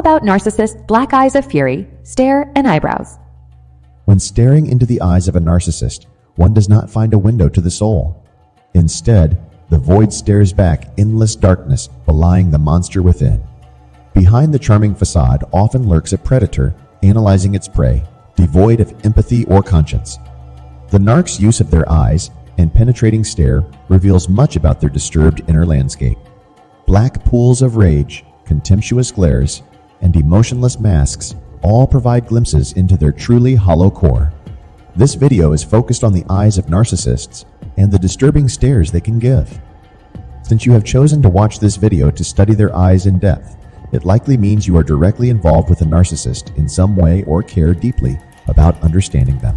about narcissists' black eyes of fury, stare, and eyebrows. When staring into the eyes of a narcissist, one does not find a window to the soul. Instead, the void stares back endless darkness, belying the monster within. Behind the charming facade often lurks a predator, analyzing its prey, devoid of empathy or conscience. The narc's use of their eyes and penetrating stare reveals much about their disturbed inner landscape. Black pools of rage, contemptuous glares, and emotionless masks all provide glimpses into their truly hollow core. This video is focused on the eyes of narcissists and the disturbing stares they can give. Since you have chosen to watch this video to study their eyes in depth, it likely means you are directly involved with a narcissist in some way or care deeply about understanding them.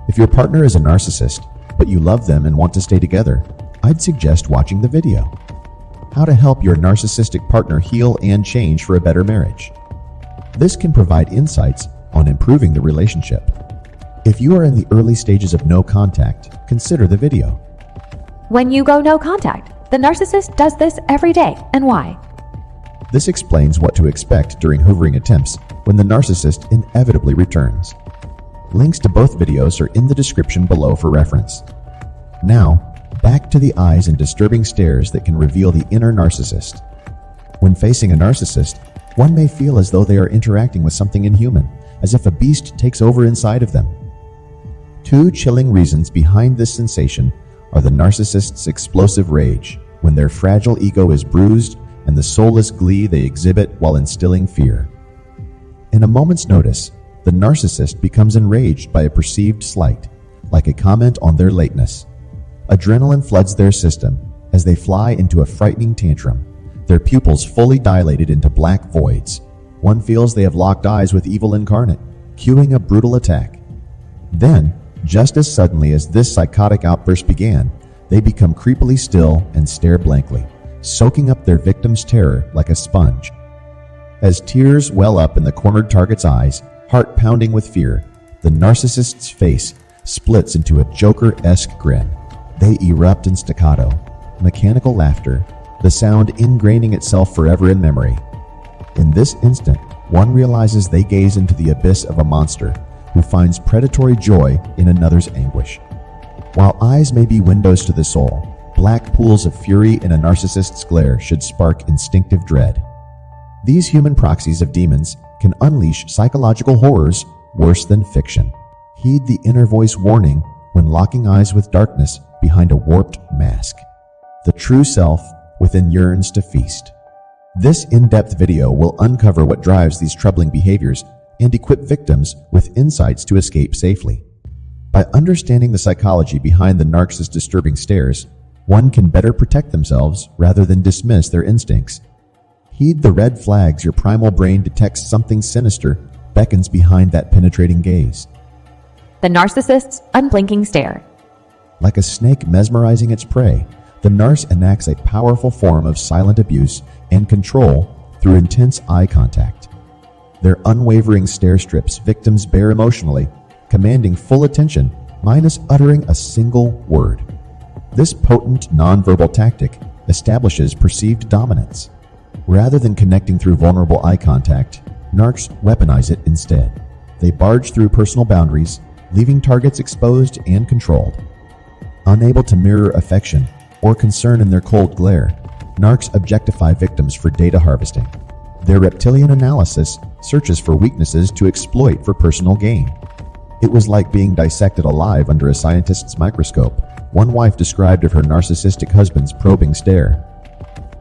If your partner is a narcissist, but you love them and want to stay together, I'd suggest watching the video. How to help your narcissistic partner heal and change for a better marriage. This can provide insights on improving the relationship. If you are in the early stages of no contact, consider the video. When you go no contact, the narcissist does this every day, and why? This explains what to expect during hovering attempts when the narcissist inevitably returns. Links to both videos are in the description below for reference. Now, back to the eyes and disturbing stares that can reveal the inner narcissist. When facing a narcissist, one may feel as though they are interacting with something inhuman, as if a beast takes over inside of them. Two chilling reasons behind this sensation are the narcissist's explosive rage, when their fragile ego is bruised, and the soulless glee they exhibit while instilling fear. In a moment's notice, the narcissist becomes enraged by a perceived slight, like a comment on their lateness. Adrenaline floods their system as they fly into a frightening tantrum, their pupils fully dilated into black voids. One feels they have locked eyes with evil incarnate, cueing a brutal attack. Then, just as suddenly as this psychotic outburst began, they become creepily still and stare blankly, soaking up their victim's terror like a sponge. As tears well up in the cornered target's eyes, heart pounding with fear, the narcissist's face splits into a Joker-esque grin. They erupt in staccato, mechanical laughter, the sound ingraining itself forever in memory. In this instant, one realizes they gaze into the abyss of a monster who finds predatory joy in another's anguish. While eyes may be windows to the soul, black pools of fury in a narcissist's glare should spark instinctive dread. These human proxies of demons can unleash psychological horrors worse than fiction. Heed the inner voice warning when locking eyes with darkness behind a warped mask. The true self within yearns to feast. This in-depth video will uncover what drives these troubling behaviors and equip victims with insights to escape safely. By understanding the psychology behind the narc's disturbing stares, one can better protect themselves rather than dismiss their instincts. Heed the red flags your primal brain detects something sinister beckons behind that penetrating gaze. The narcissist's unblinking stare. Like a snake mesmerizing its prey, the narc enacts a powerful form of silent abuse and control through intense eye contact. Their unwavering stare strips victims bare emotionally, commanding full attention minus uttering a single word. This potent nonverbal tactic establishes perceived dominance. Rather than connecting through vulnerable eye contact, narcs weaponize it instead. They barge through personal boundaries, leaving targets exposed and controlled. Unable to mirror affection or concern in their cold glare, narcs objectify victims for data harvesting. Their reptilian analysis searches for weaknesses to exploit for personal gain. It was like being dissected alive under a scientist's microscope, one wife described of her narcissistic husband's probing stare.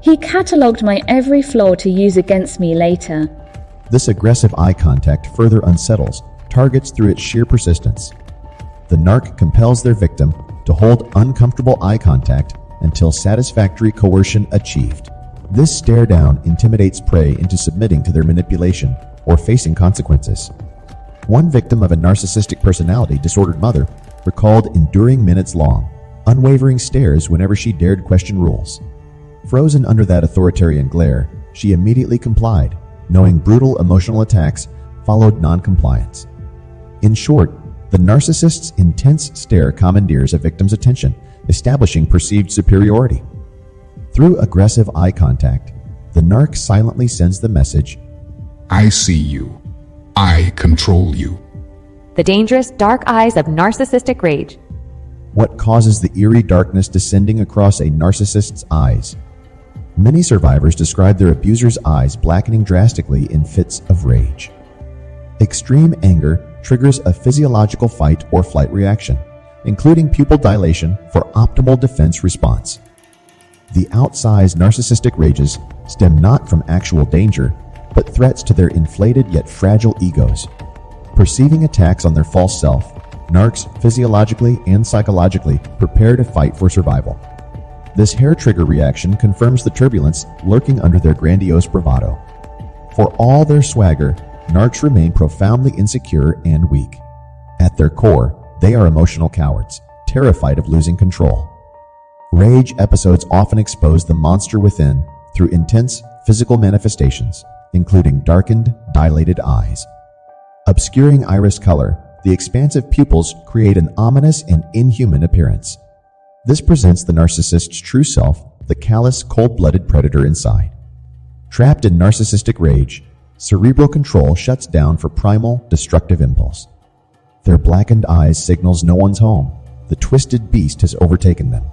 He catalogued my every flaw to use against me later. This aggressive eye contact further unsettles targets through its sheer persistence. The narc compels their victim to hold uncomfortable eye contact until satisfactory coercion achieved. This stare down intimidates prey into submitting to their manipulation or facing consequences. One victim of a narcissistic personality disordered mother recalled enduring minutes long, unwavering stares whenever she dared question rules. Frozen under that authoritarian glare, she immediately complied, knowing brutal emotional attacks followed non-compliance. In short, the narcissist's intense stare commandeers a victim's attention, establishing perceived superiority. Through aggressive eye contact, the narc silently sends the message, I see you. I control you. The dangerous dark eyes of narcissistic rage. What causes the eerie darkness descending across a narcissist's eyes? Many survivors describe their abuser's eyes blackening drastically in fits of rage. Extreme anger triggers a physiological fight or flight reaction, including pupil dilation for optimal defense response. The outsized narcissistic rages stem not from actual danger, but threats to their inflated yet fragile egos. Perceiving attacks on their false self, narcs physiologically and psychologically prepare to fight for survival. This hair trigger reaction confirms the turbulence lurking under their grandiose bravado. For all their swagger, narcs remain profoundly insecure and weak. At their core, they are emotional cowards, terrified of losing control. Rage episodes often expose the monster within through intense physical manifestations, including darkened, dilated eyes. Obscuring iris color, the expansive pupils create an ominous and inhuman appearance. This presents the narcissist's true self, the callous, cold-blooded predator inside. Trapped in narcissistic rage, cerebral control shuts down for primal, destructive impulse. Their blackened eyes signals no one's home. The twisted beast has overtaken them.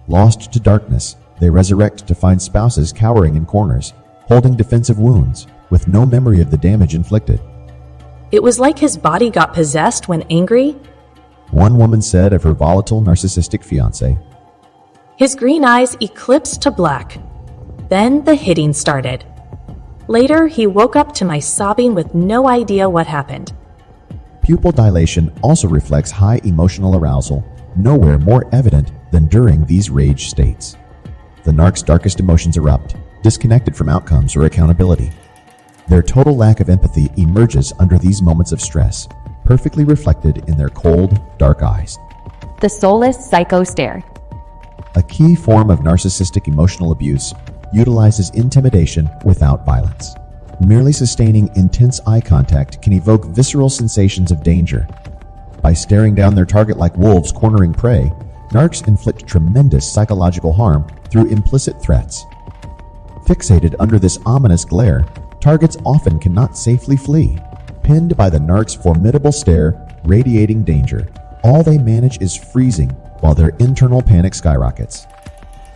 Lost to darkness, they resurrect to find spouses cowering in corners, holding defensive wounds, with no memory of the damage inflicted. It was like his body got possessed when angry. One woman said of her volatile narcissistic fiancé. His green eyes eclipsed to black. Then the hitting started. Later, he woke up to my sobbing with no idea what happened. Pupil dilation also reflects high emotional arousal, nowhere more evident than during these rage states. The narc's darkest emotions erupt, disconnected from outcomes or accountability. Their total lack of empathy emerges under these moments of stress, perfectly reflected in their cold, dark eyes. The soulless psycho stare. A key form of narcissistic emotional abuse utilizes intimidation without violence. Merely sustaining intense eye contact can evoke visceral sensations of danger. By staring down their target like wolves cornering prey, narcs inflict tremendous psychological harm through implicit threats. Fixated under this ominous glare, targets often cannot safely flee. Pinned by the narc's formidable stare, radiating danger, all they manage is freezing while their internal panic skyrockets.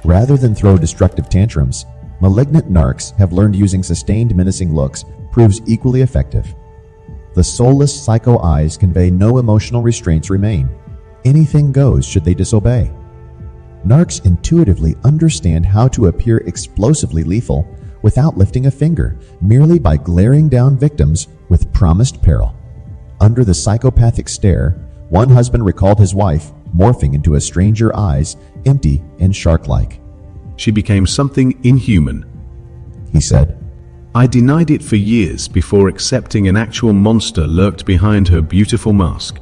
Rather than throw destructive tantrums, malignant narcs have learned using sustained menacing looks proves equally effective. The soulless psycho eyes convey no emotional restraints remain. Anything goes should they disobey. Narcs intuitively understand how to appear explosively lethal without lifting a finger, merely by glaring down victims with promised peril. Under the psychopathic stare, one husband recalled his wife morphing into a stranger eyes, empty and shark-like. She became something inhuman, he said. I denied it for years before accepting an actual monster lurked behind her beautiful mask.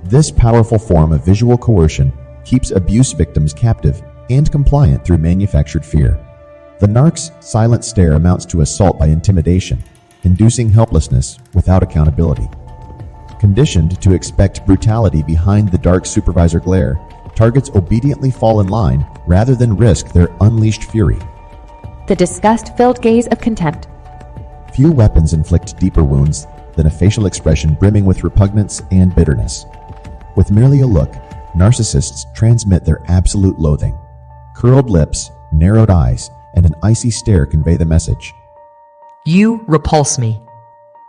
This powerful form of visual coercion keeps abuse victims captive and compliant through manufactured fear. The narc's silent stare amounts to assault by intimidation, inducing helplessness without accountability. Conditioned to expect brutality behind the dark supervisor glare, targets obediently fall in line rather than risk their unleashed fury. The disgust-filled gaze of contempt. Few weapons inflict deeper wounds than a facial expression brimming with repugnance and bitterness. With merely a look, narcissists transmit their absolute loathing. Curled lips, narrowed eyes, and an icy stare convey the message. You repulse me.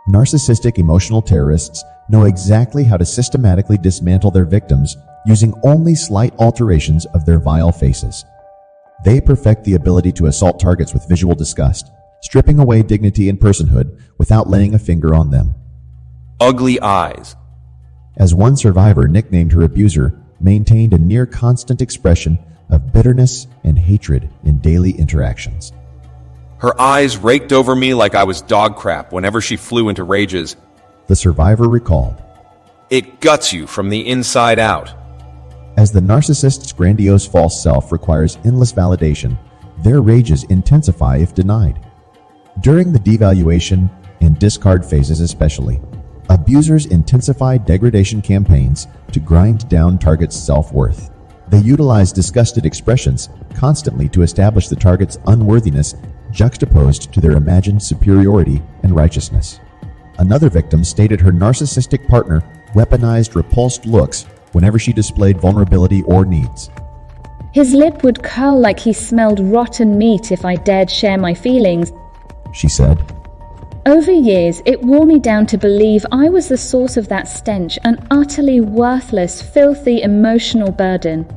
Narcissistic emotional terrorists know exactly how to systematically dismantle their victims using only slight alterations of their vile faces. They perfect the ability to assault targets with visual disgust, stripping away dignity and personhood without laying a finger on them. Ugly eyes. As one survivor nicknamed her abuser, maintained a near constant expression of bitterness and hatred in daily interactions. Her eyes raked over me like I was dog crap whenever she flew into rages. The survivor recalled. It guts you from the inside out. As the narcissist's grandiose false self requires endless validation, their rages intensify if denied. During the devaluation and discard phases especially, abusers intensify degradation campaigns to grind down targets' self-worth. They utilize disgusted expressions constantly to establish the target's unworthiness juxtaposed to their imagined superiority and righteousness. Another victim stated her narcissistic partner weaponized repulsed looks whenever she displayed vulnerability or needs. His lip would curl like he smelled rotten meat if I dared share my feelings, she said. Over years, it wore me down to believe I was the source of that stench, an utterly worthless, filthy emotional burden.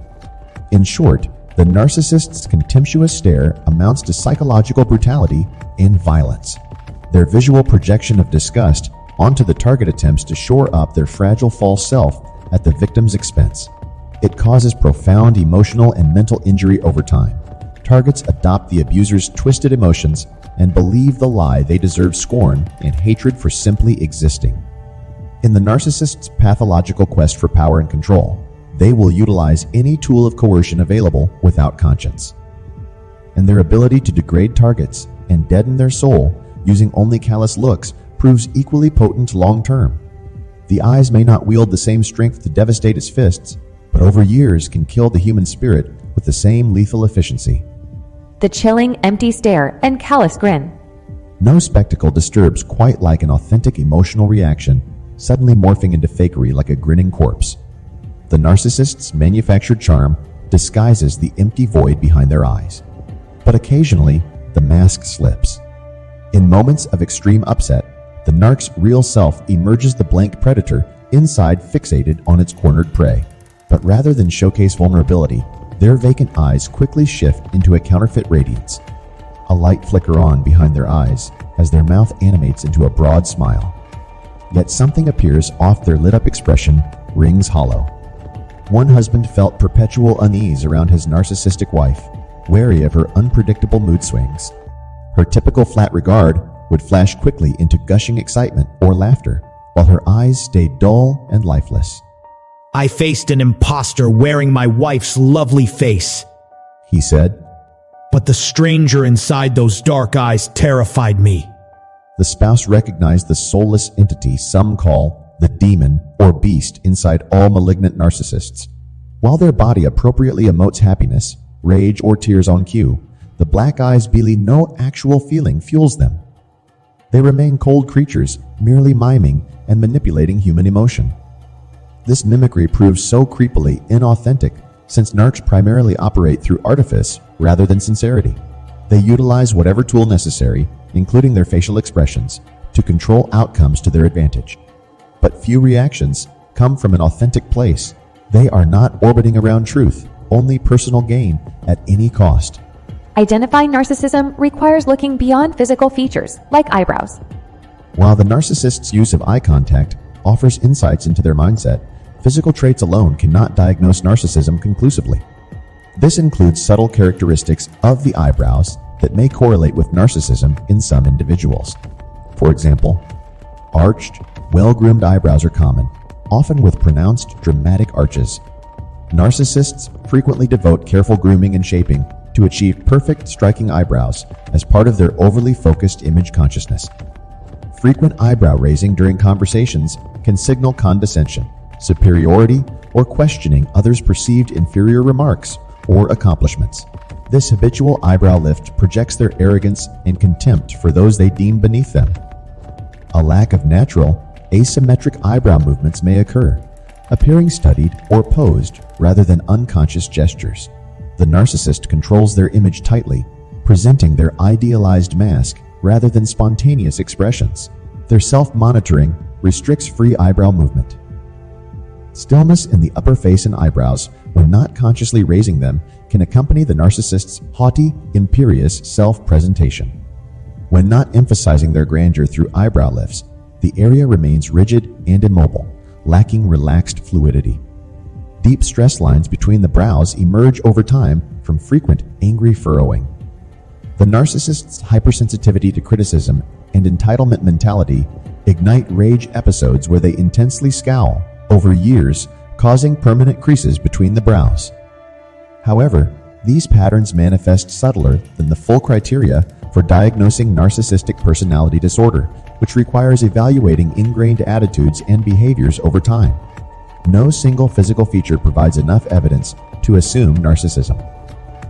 In short, the narcissist's contemptuous stare amounts to psychological brutality and violence. Their visual projection of disgust onto the target attempts to shore up their fragile false self at the victim's expense. It causes profound emotional and mental injury over time. Targets adopt the abuser's twisted emotions and believe the lie they deserve scorn and hatred for simply existing. In the narcissist's pathological quest for power and control, they will utilize any tool of coercion available without conscience. And their ability to degrade targets and deaden their soul using only callous looks proves equally potent long-term. The eyes may not wield the same strength to devastate its fists, but over years can kill the human spirit with the same lethal efficiency. The chilling, empty stare and callous grin. No spectacle disturbs quite like an authentic emotional reaction, suddenly morphing into fakery like a grinning corpse. The narcissist's manufactured charm disguises the empty void behind their eyes. But occasionally, the mask slips. In moments of extreme upset, the narc's real self emerges the blank predator inside fixated on its cornered prey. But rather than showcase vulnerability, their vacant eyes quickly shift into a counterfeit radiance. A light flicker on behind their eyes as their mouth animates into a broad smile. Yet something appears off their lit-up expression, rings hollow. One husband felt perpetual unease around his narcissistic wife, wary of her unpredictable mood swings. Her typical flat regard would flash quickly into gushing excitement or laughter, while her eyes stayed dull and lifeless. I faced an imposter wearing my wife's lovely face, he said. But the stranger inside those dark eyes terrified me. The spouse recognized the soulless entity some call the demon or beast inside all malignant narcissists. While their body appropriately emotes happiness, rage, or tears on cue, the black eyes belie no actual feeling fuels them. They remain cold creatures, merely miming and manipulating human emotion. This mimicry proves so creepily inauthentic since narcs primarily operate through artifice rather than sincerity. They utilize whatever tool necessary, including their facial expressions, to control outcomes to their advantage. But few reactions come from an authentic place. They are not orbiting around truth, only personal gain at any cost. Identifying narcissism requires looking beyond physical features, like eyebrows. While the narcissist's use of eye contact offers insights into their mindset, physical traits alone cannot diagnose narcissism conclusively. This includes subtle characteristics of the eyebrows that may correlate with narcissism in some individuals. For example, arched, well-groomed eyebrows are common, often with pronounced, dramatic arches. Narcissists frequently devote careful grooming and shaping to achieve perfect, striking eyebrows as part of their overly focused image consciousness. Frequent eyebrow raising during conversations can signal condescension, superiority, or questioning others' perceived inferior remarks or accomplishments. This habitual eyebrow lift projects their arrogance and contempt for those they deem beneath them. A lack of natural, asymmetric eyebrow movements may occur, appearing studied or posed rather than unconscious gestures. The narcissist controls their image tightly, presenting their idealized mask rather than spontaneous expressions. Their self-monitoring restricts free eyebrow movement. Stillness in the upper face and eyebrows, when not consciously raising them, can accompany the narcissist's haughty, imperious self-presentation. When not emphasizing their grandeur through eyebrow lifts, the area remains rigid and immobile, lacking relaxed fluidity. Deep stress lines between the brows emerge over time from frequent angry furrowing. The narcissist's hypersensitivity to criticism and entitlement mentality ignite rage episodes where they intensely scowl over years, causing permanent creases between the brows. However, these patterns manifest subtler than the full criteria for diagnosing narcissistic personality disorder, which requires evaluating ingrained attitudes and behaviors over time. No single physical feature provides enough evidence to assume narcissism.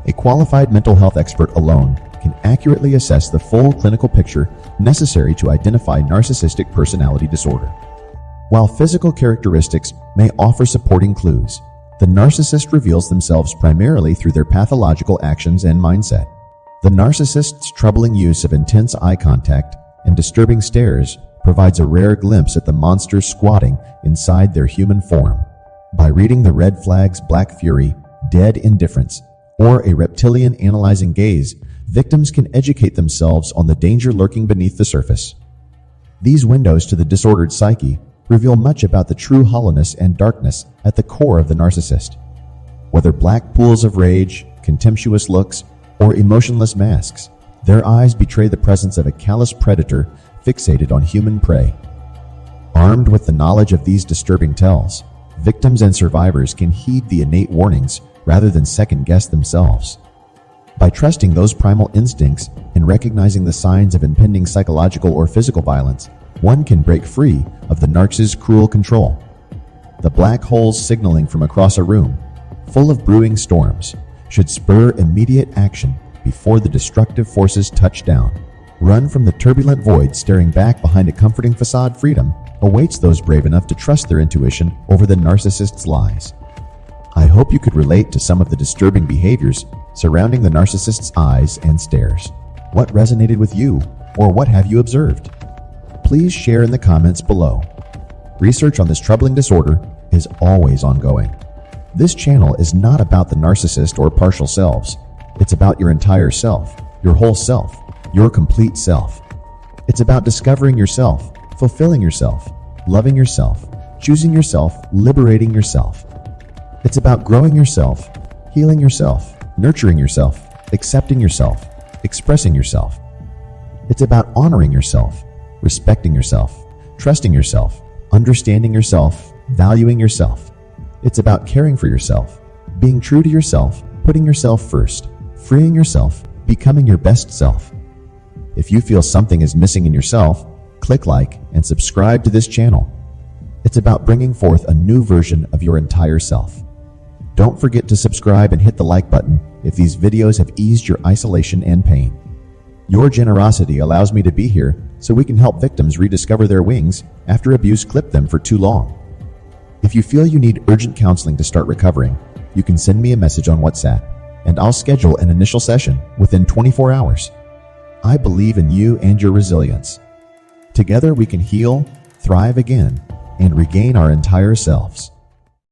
A qualified mental health expert alone can accurately assess the full clinical picture necessary to identify narcissistic personality disorder. While physical characteristics may offer supporting clues, the narcissist reveals themselves primarily through their pathological actions and mindset. The narcissist's troubling use of intense eye contact and disturbing stares provides a rare glimpse at the monster squatting inside their human form. By reading the red flags black fury, dead indifference, or a reptilian analyzing gaze, victims can educate themselves on the danger lurking beneath the surface. These windows to the disordered psyche reveal much about the true hollowness and darkness at the core of the narcissist. Whether black pools of rage, contemptuous looks, or emotionless masks, their eyes betray the presence of a callous predator fixated on human prey. Armed with the knowledge of these disturbing tells, victims and survivors can heed the innate warnings rather than second-guess themselves. By trusting those primal instincts and recognizing the signs of impending psychological or physical violence, one can break free of the narc's cruel control. The black holes signaling from across a room, full of brewing storms, should spur immediate action before the destructive forces touch down. Run from the turbulent void staring back behind a comforting facade. Freedom awaits those brave enough to trust their intuition over the narcissist's lies. I hope you could relate to some of the disturbing behaviors surrounding the narcissist's eyes and stares. What resonated with you, or what have you observed? Please share in the comments below. Research on this troubling disorder is always ongoing. This channel is not about the narcissist or partial selves. It's about your entire self, your whole self, your complete self. It's about discovering yourself, fulfilling yourself, loving yourself, choosing yourself, liberating yourself. It's about growing yourself, healing yourself, nurturing yourself, accepting yourself, expressing yourself. It's about honoring yourself, respecting yourself, trusting yourself, understanding yourself, valuing yourself. It's about caring for yourself, being true to yourself, putting yourself first, freeing yourself, becoming your best self. If you feel something is missing in yourself, click like and subscribe to this channel. It's about bringing forth a new version of your entire self. Don't forget to subscribe and hit the like button if these videos have eased your isolation and pain. Your generosity allows me to be here so we can help victims rediscover their wings after abuse clipped them for too long. If you feel you need urgent counseling to start recovering, you can send me a message on WhatsApp, and I'll schedule an initial session within 24 hours. I believe in you and your resilience. Together we can heal, thrive again, and regain our entire selves.